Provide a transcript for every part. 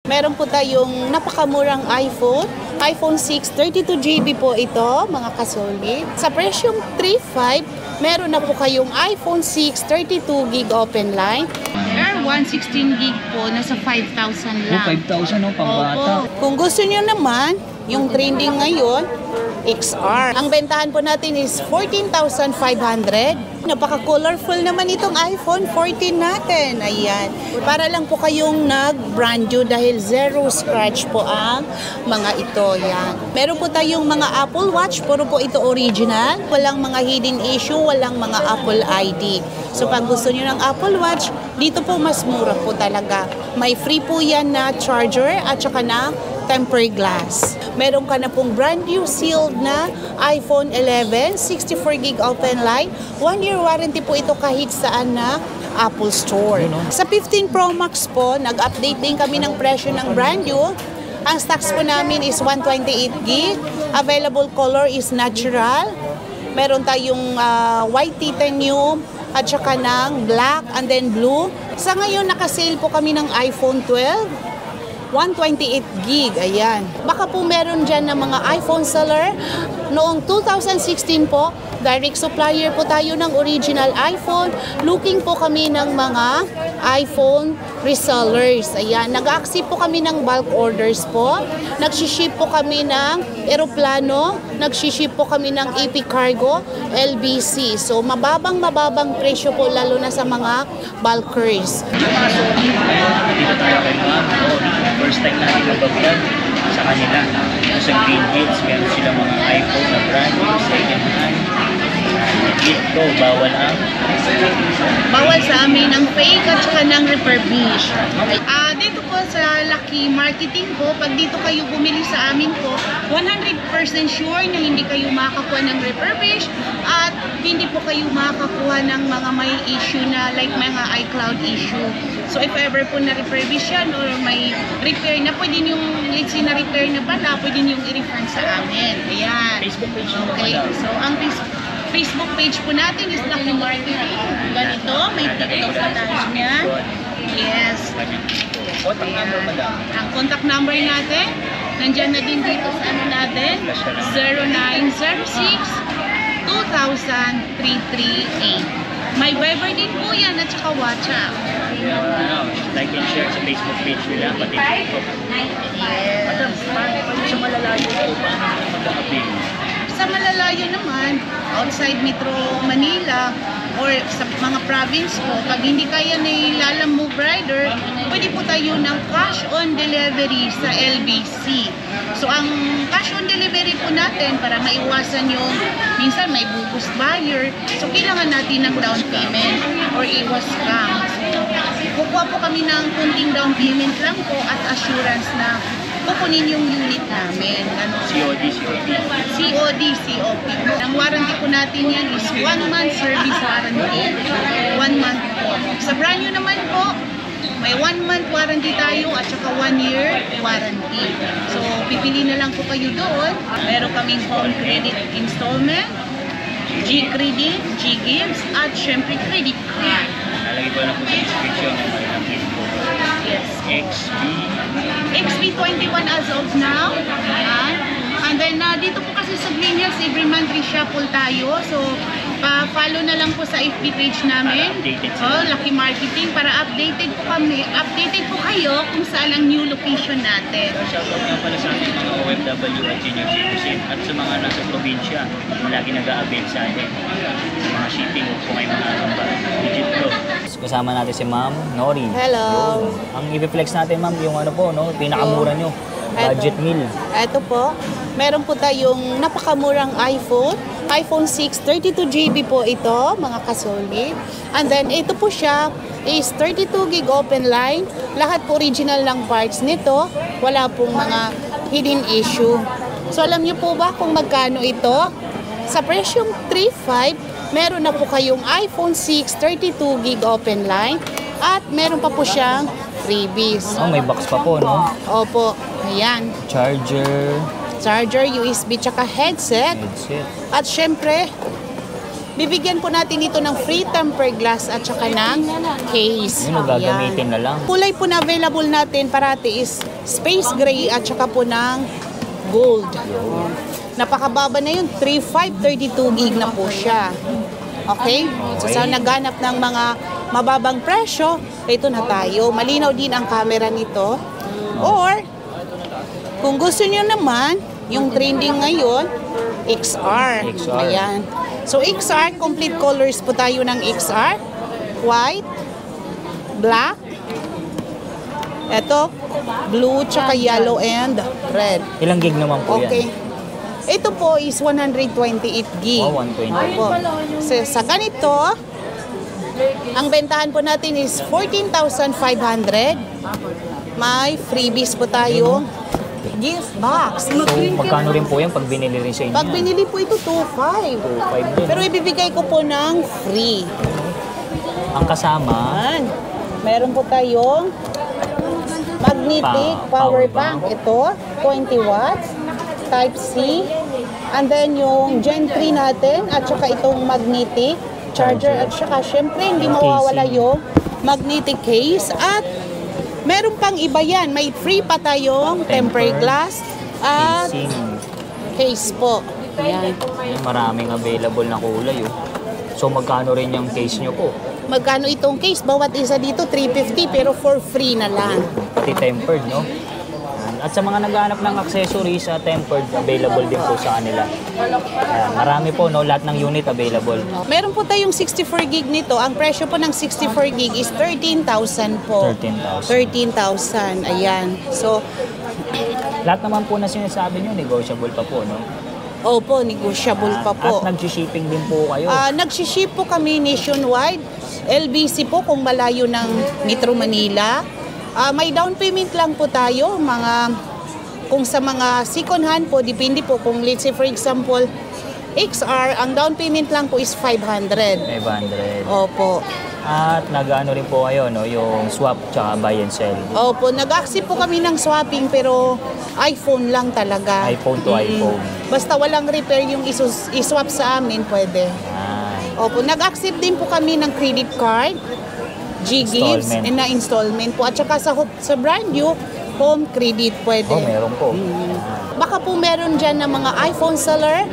Meron po tayong napakamurang iPhone 6, 32GB po ito, mga kasolid. Sa presyong 3.5, meron na po kayong iPhone 6, 32GB open line. Air 116GB po, nasa 5,000 lang. 5,000 no, pambata. Kung gusto niyo naman, yung trending ngayon, XR. Ang bentahan po natin is 14,500. Napaka-colorful naman itong iPhone 14 natin. Ayan. Para lang po kayong nag-brand new dahil zero scratch po ang mga ito. Yan. Meron po tayong mga Apple Watch. Puro po ito original. Walang mga hidden issue. Walang mga Apple ID. So pag gusto niyo ng Apple Watch, dito po mas mura po talaga. May free po yan na charger at saka na tempered glass. Meron ka na pong brand new sealed na iPhone 11, 64GB open line. 1 year warranty po ito kahit saan na Apple Store. Sa 15 Pro Max po, nag-update din kami ng presyo ng brand new. Ang stocks po namin is 128GB. Available color is natural. Meron tayong white titanium at saka ng black and then blue. Sa ngayon, nakasale po kami ng iPhone 12. 128GB, ayan. Baka po meron dyan ng mga iPhone seller. Noong 2016 po, direct supplier po tayo ng original iPhone. Looking po kami ng mga iPhone resellers. Ayan, nag-accept po kami ng bulk orders po. Nagsiship po kami ng eroplano. Nagsiship po kami ng AP Cargo, LBC. So, mababang presyo po lalo na sa mga bulkers. Dito tayo kay Ma'am Nori. First time natin mag-vlog sa kanila. Sa Green Hills, meron sila mga iPhone na brand new, second hand. Dito, bawal sa amin ang fake at saka ng refurbish. Dito po sa Lucky Marketing po, pag dito kayo bumili sa amin po, 100% sure na hindi kayo makakakuha ng refurbish at hindi po kayo makakakuha ng mga may issue na like mga iCloud issue. So if ever po na refurbish yan or may repair na, pwede yung let's say na repair na pala, pwede yung i-refund sa amin. Ayan. Facebook page. Okay. So ang Facebook page po natin is Lucky Marketing. Ganito, may TikTok na tayo niya. Yes. Contact number, madam. Ang contact number natin, nandyan na din dito sa ano natin, 0906-2000-338. May Viber din po yan at saka WhatsApp. Like and share sa Facebook page nila, pati TikTok. Yes. Madam, sa malalayo po, paano mag-a-avail? Sa malalayo naman, outside Metro Manila or sa mga province po, pag hindi kaya ni Lalam Move Rider, pwede po tayo ng cash on delivery sa LBC. So ang cash on delivery po natin para maiwasan yung minsan may bugos buyer, so kailangan natin ng down payment or iwas scam. So kukuha po kami ng kunting down payment lang po at assurance na kukunin yung unit namin. COD. Ang warranty po natin yan is 1 month service warranty. 1 month po. Sa brand new naman po, may 1 month warranty tayo at saka 1 year warranty. So, pipili na lang po kayo doon. Meron kaming home credit installment, G-Credit, G-Gives, at syempre credit card. Nalagay ko lang po sa description ng malapit po. Yes. XB21 as of now. And then, dito po kasi sa Green Hills, every month reshuffle tayo. So, follow na lang po sa FB page namin. Lucky Marketing, para updated po kami. Updated po kayo kung saan ang new location natin. Shoutout nga pala sa ating mga OFW at senior citizen at sa mga nasa probinsya na lagi nag-a-avail sa atin. Sa mga shipping kung may mga legit ko. Kasama natin si Ma'am Nori. Hello. Yun. Ang i-flex natin, Ma'am, yung ano po, no, pinakamura nyo. Budget meal. Ito po, meron po tayong napakamurang iPhone 6, 32GB po ito, mga kasolid. And then, ito po siya is 32GB open line. Lahat po original lang parts nito. Wala pong mga hidden issue. So, alam niyo po ba kung magkano ito? Sa presyong 3.5, meron na po kayong iPhone 6, 32GB open line. At meron pa po siyang freebies. Oh, may box pa po, no? Opo, ayan. Charger, USB, tsaka headset. At syempre, bibigyan po natin ito ng free tempered glass at saka ng case. Yun, gagamitin na lang. Kulay po na available natin parati is space gray at saka po ng gold. Napakababa na yun, 3,532 gig na po siya. Okay? So sa naghanap ng mga mababang presyo, ito na tayo. Malinaw din ang camera nito. Or, kung gusto niyo naman, yung trending ngayon, XR. Ayan. So XR, complete colors po tayo ng XR. White, black, ito, blue, tsaka yellow and red. Ilang gig naman po Okay. yan? Ito po is 128 gig. Oh, 128. Opo. So, sa ganito, ang bentahan po natin is 14,500. May freebies po tayo. Gift box. So, magkano rin po yan pag binili rin sa inyo? Pag binili po ito, 2,500. 2,500 din. Pero ibibigay ko po ng free. Ang kasama, Ayan. Meron po tayong magnetic power bank. Ito, 20 watts, type C. And then yung Gen 3 natin at saka itong magnetic charger. At saka syempre hindi mawawala yung magnetic case. At meron pang iba yan. May free pa tayong tempered glass at casing. case po. Ayan. Yan, maraming available na kulay. Oh. So, magkano rin yung case nyo po? Magkano itong case? Bawat isa dito, 350 pero for free na lang. Pati tempered, no? At sa mga naghahanap ng accessories sa tempered, available din po sa kanila. Ayan, marami po, no? Lahat ng unit available. Meron po tayong 64 gig nito. Ang presyo po ng 64 gig is 13,000 po. 13,000. 13,000. Ayan. So, Lahat naman po na sinasabi nyo, negotiable pa po, no? opo, negotiable pa po. At nag-shipping din po kayo. Nag-ship po kami nationwide. LBC po kung malayo ng Metro Manila. May down payment lang po tayo. Kung sa mga second hand po, depende po. Kung let's say for example, XR, ang down payment lang po is 500. 500. Opo. At nag-ano rin po kayo, no? Yung swap tsaka buy and sell. Opo, nag-accept po kami ng swapping pero iPhone lang talaga. iPhone to iPhone. Basta walang repair yung iswap sa amin, pwede. Opo, nag-accept din po kami ng credit card, G-Gifts, Installment. na installment po. At saka sa brand new, home credit pwede. Oh, meron po. Baka po meron dyan ng mga iPhone seller.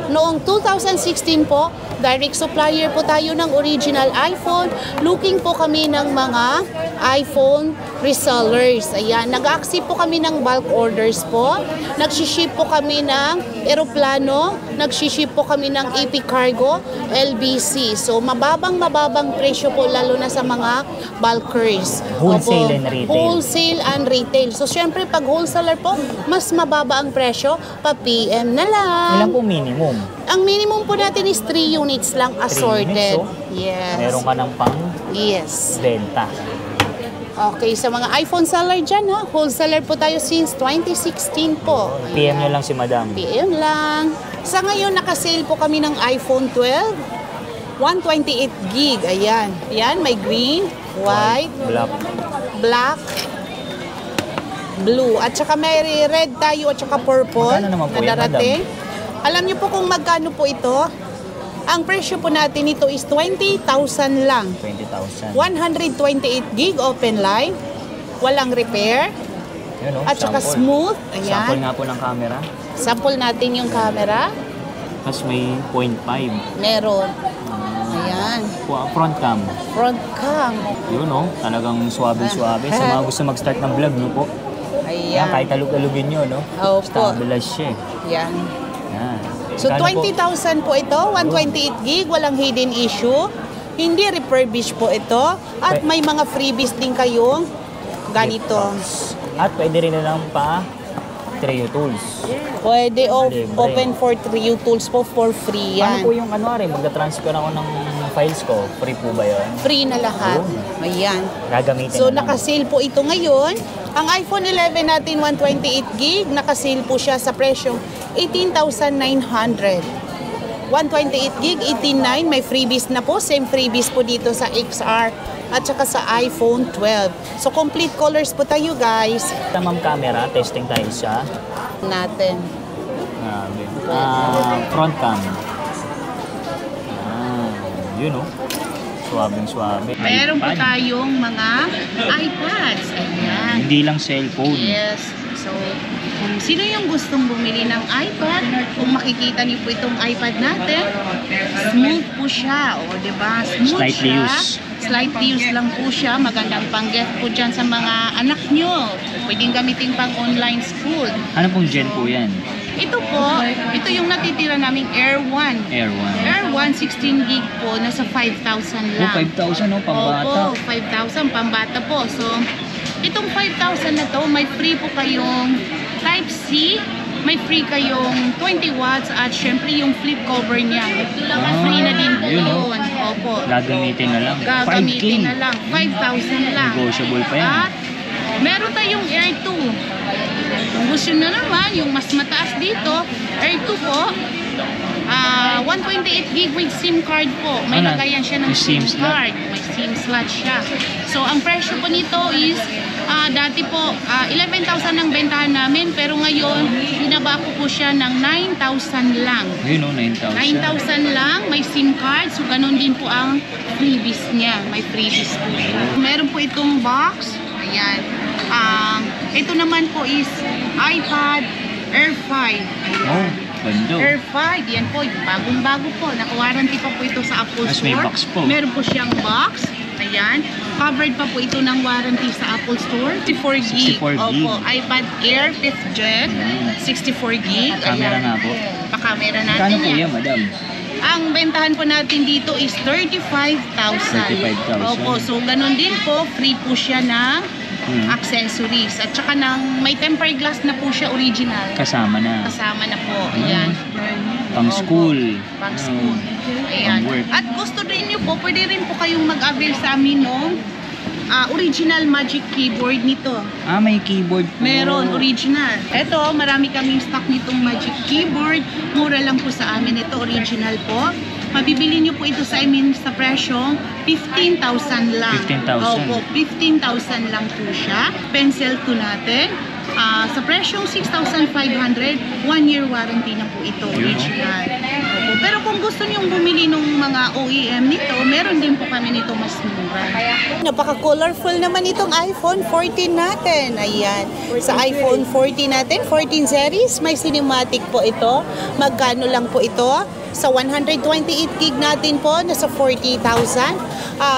Noong 2016 po, direct supplier po tayo ng original iPhone. Looking po kami ng mga iPhone resellers. Ayan, nag-accept po kami ng bulk orders po. Nag-ship po kami ng eroplano. Nag-ship po kami ng AP Cargo, LBC. So, mababang presyo po lalo na sa mga bulkers. Wholesale Opo, and retail. Wholesale and retail. So, syempre, pag wholesaler po, mas mababa ang presyo, pa-PM na lang. Ilan po minimum? Ang minimum po natin is 3 units lang assorted. units, oh. Yes. Meron ka ng pang Yes. benta. Okay, sa mga iPhone seller dyan, ha? Wholesaler po tayo since 2016 po. PM nyo lang si Madam. PM lang. Sa ngayon, nakasale po kami ng iPhone 12. 128 gig. Ayan. Ayan, may green, white, black, blue. At saka may red tayo at saka purple Magkano naman po na yan, darating. Alam niyo po kung magkano po ito? Ang presyo po natin ito is 20,000 lang. 20,000. 128 gig open line. Walang repair. Yun, oh, At saka sample. smooth. Sample Ayan. nga po ng camera. Sample natin yung camera. Tapos may 0.5. Meron. Ayan. Front cam. Front cam. Yun, oh. Talagang suabe-suabe. Sa mga gusto mag-start ng vlog, no po? Yan, Ayan. kahit alug-alugin nyo, no? Opo. Stabilize siya. Yan. Yan. So, Magkano po? 20,000 po ito. 128 gig. Walang hidden issue. Hindi refurbished po ito. At may mga freebies din kayong ganito. At pwede rin na lang pa Trio Tools. Pwede Libre. open for Trio Tools po for free Paano yan. po yung magta-transfer ako ng files ko? Free po ba yun? Free na lahat. Ayan. Gagamitin So, na lang. nakasale po ito ngayon. Ang iPhone 11 natin, 128 gig, nakasale po siya sa presyong 18,900. 128 gig, 18,900. May freebies na po. Same freebies po dito sa XR at saka sa iPhone 12. So, complete colors po tayo, guys. Ma'am camera, testing tayo siya. Natin. Front cam. Yun oh. Suwabing-suwabe. Meron po iPad. tayong mga iPads. Ayan. Hindi lang cellphone. Yes. So, kung sino yung gustong bumili ng iPad, kung makikita niyo po itong iPad natin, smooth po siya. O, diba? Smooth Slightly siya. used. Slightly used lang po siya. Magandang pang-gift po dyan sa mga anak nyo. Pwedeng gamitin pang online school. Ano pong gen po yan? Ito po, ito yung natitira naming Air 1. Air 1. Air 1, 16 gig po, nasa 5,000 lang. 5,000 oh, pambata. Opo, 5,000 pambata po. So, itong 5,000 na to, may free po kayong Type-C, may free kayong 20 watts at syempre yung flip cover niya. Free na din po yun, yun. Opo. Gagamitin na lang. Gagamitin 5K. na lang. 5,000 lang. Negotiable pa yan. At meron tayong Air 2. Kung gusto nyo naman, yung mas mataas dito, Air 2 po, 128 gig with SIM card po. May Ano? lagayan siya ng May SIM SIM slot? card. May SIM slot siya. So, ang presyo po nito is, dati po, 11,000 ang bentahan namin, pero ngayon, binaba ko po siya ng 9,000 lang. Yun oh, 9,000. 9,000 lang, may SIM card, so ganun din po ang freebies niya. May freebies po siya. Meron po itong box. Ayan. Ito naman po is iPad Air 5. Oh, bando. Air 5, yan po, bagong-bago po. Naka-warranty pa po ito sa Apple Mas Store. may box po. Meron po siyang box. Ayan. Covered pa po ito ng warranty sa Apple Store. 64 gig. 64 gig. Opo, iPad Air 5th Gen. 64 gig. Camera Ayan. nga po. Pa-camera natin Kano po yan. yan, madam? Ang bentahan po natin dito is 35,000. 35,000. Opo, so ganun din po, free po siya ng accessories. At saka may tempered glass na po siya original. Kasama na. Kasama na po. Ayan. Pang Opo. school. Pang school. Ayan. Pang work. At gusto rin nyo po, pwede rin po kayong mag-avail sa amin ng original Magic Keyboard nito. May keyboard po. Meron, original. Ito, marami kaming stock nitong Magic Keyboard. Mura lang po sa amin. Ito, original po. Mabibili nyo po ito sa amin sa presyong 15,000 lang. 15,000. Opo, 15,000 lang po siya. Pencil 2 natin. Sa presyong 6,500, 1-year warranty na po ito, original. Opo. Pero kung gusto nyo bumili ng mga OEM nito, meron din po kami nito mas mura. Napaka-colorful naman itong iPhone 14 natin. Ayan. Sa iPhone 14 natin, 14 series, may cinematic po ito. Magkano lang po ito? Sa 128 gig natin po, nasa 40,000.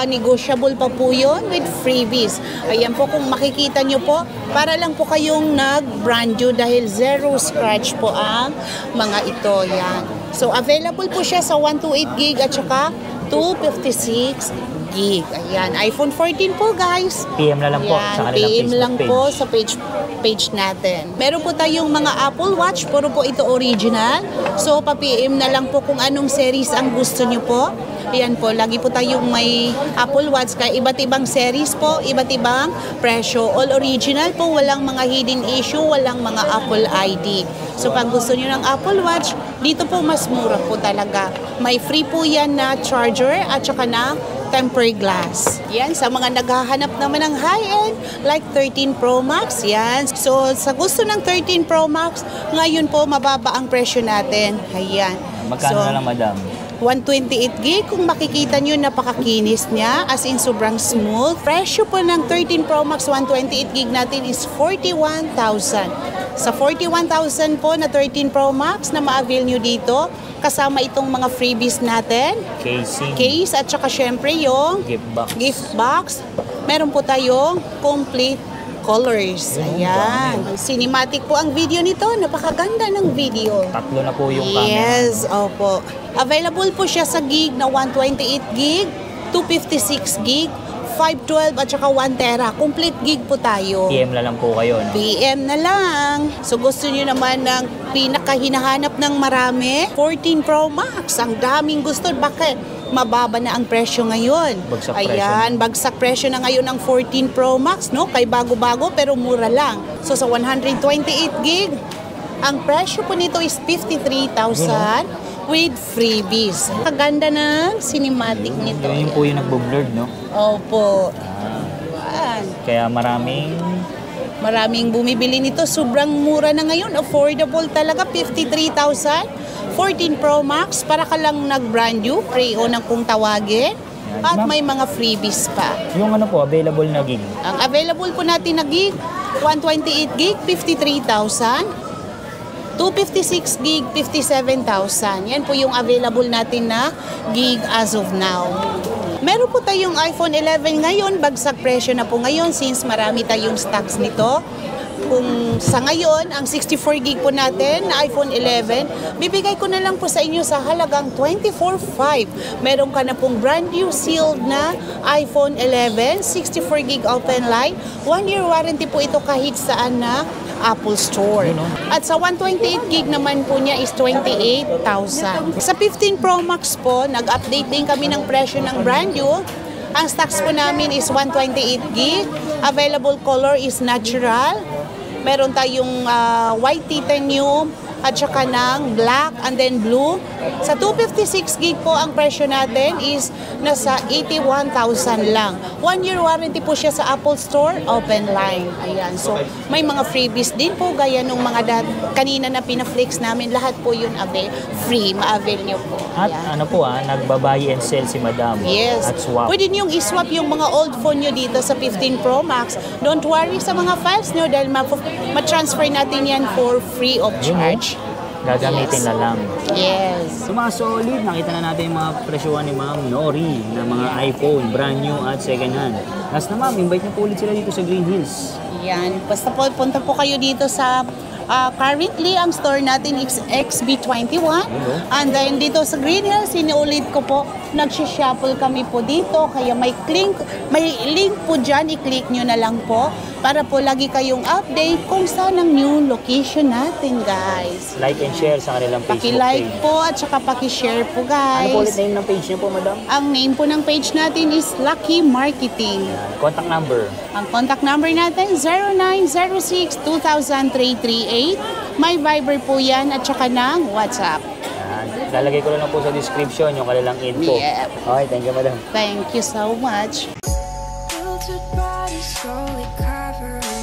Negotiable pa po yun with freebies. Ayan po, kung makikita nyo po, para lang po kayong nag-brand new dahil zero scratch po ang mga ito. Yan. So, available po siya sa 128 gig at saka 256 gig. Ayan, iPhone 14 po guys. PM na lang po sa kanilang PM Facebook lang page. po sa page natin. Meron po tayong mga Apple Watch, puro po ito original. So, pa-PM na lang po kung anong series ang gusto nyo po. Ayan po, lagi po tayong may Apple Watch, kaya iba't ibang series po, iba't ibang presyo. All original po, walang mga hidden issue, walang mga Apple ID. So, pag gusto nyo ng Apple Watch, dito po mas mura po talaga. May free po yan na charger at saka na tempered glass. Yan, sa mga naghahanap naman ng high-end, like 13 Pro Max, yan. So, sa gusto ng 13 Pro Max, ngayon po, mababa ang presyo natin. Ayan. Magkano na lang, madam? 128 gig, kung makikita nyo, napakakinis niya, as in sobrang smooth. Presyo po ng 13 Pro Max 128 gig natin is 41,000. Sa 41,000 po na 13 Pro Max na ma-avail nyo dito, kasama itong mga freebies natin, Casing. case, at saka syempre yung gift box. Meron po tayong complete colors. Ayan. Cinematic po ang video nito. Napakaganda ng video. Tatlo na po yung camera. Yes, opo. Available po siya sa gig na 128 gig, 256 gig, 512 at saka 1 tera. Complete gig po tayo. PM na lang po kayo, no? PM na lang. So gusto niyo naman ng pinakahinahanap ng marami? 14 Pro Max. Ang daming gusto. Bakit? Mababa na ang presyo ngayon. Bagsak presyo. Ayan, bagsak presyo na ngayon ng 14 Pro Max, no? Kay bago-bago pero mura lang. So sa 128 gig, ang presyo po nito is 53,000 with freebies. Kaganda ng cinematic nito. Yun po yung nagbo-blurred, no? Opo. Ayan. Kaya maraming Bumibili nito. Sobrang mura na ngayon. Affordable talaga. 53,000. 14 Pro Max, para ka lang nag-brand new, pre-owned ang kung tawagin. At may mga freebies pa. Yung ano po, available na gig? Ang available po natin na gig, 128 gig, 53,000. 256 gig, 57,000. Yan po yung available natin na gig as of now. Meron po tayong iPhone 11 ngayon, bagsak presyo na po ngayon since marami tayong stocks nito. Kung sa ngayon, ang 64 gig po natin na iPhone 11, bibigay ko na lang po sa inyo sa halagang 24,500. Meron ka na pong brand new sealed na iPhone 11, 64 gig open line. 1 year warranty po ito kahit saan na Apple Store. At sa 128 gig naman po niya is 28,000. Sa 15 Pro Max po, nag-update din kami ng presyo ng brand new. Ang stocks po namin is 128 gig. Available color is natural. Meron tayong white titanium at saka ng black and then blue. Sa 256 gig po, ang presyo natin is nasa 81,000 lang. 1 year warranty po siya sa Apple Store, open line. Ayan. So, may mga freebies din po, gaya nung mga kanina na pinaflex namin. Lahat po yun free, ma-avail nyo po. At ano po nagbabuy and sell si Madam. Yes. At swap. Pwede niyong iswap yung mga old phone nyo dito sa 15 Pro Max. Don't worry sa mga files nyo dahil ma-transfer natin yan for free of charge. Gagamitin na lang. Yes. So mga solid, nakita na natin yung mga presyuhan ni Ma'am Nori na mga iPhone, brand new at second hand. Last na Ma'am, invite niyo po ulit sila dito sa Green Hills. Yan. Basta po, punta po kayo dito sa currently, ang store natin is XB21. And then dito sa Green Hills, sinuulit ko po, nagsishuffle kami po dito. Kaya may link po dyan, i-click nyo na lang po para po lagi kayong update kung saan ang new location natin, guys. Like and share sa kanilang Facebook Paki-like page. po at saka paki-share po, guys. Ano po ulit name ng page niyo po, Madam? Ang name po ng page natin is Lucky Marketing. Contact number. Ang contact number natin, 0906-2000-338. May Viber po yan at saka ng WhatsApp. Lalagay ko lang po sa description yung kanilang info. Yeah. Okay, thank you, Madam. Thank you so much. Filtered body slowly covering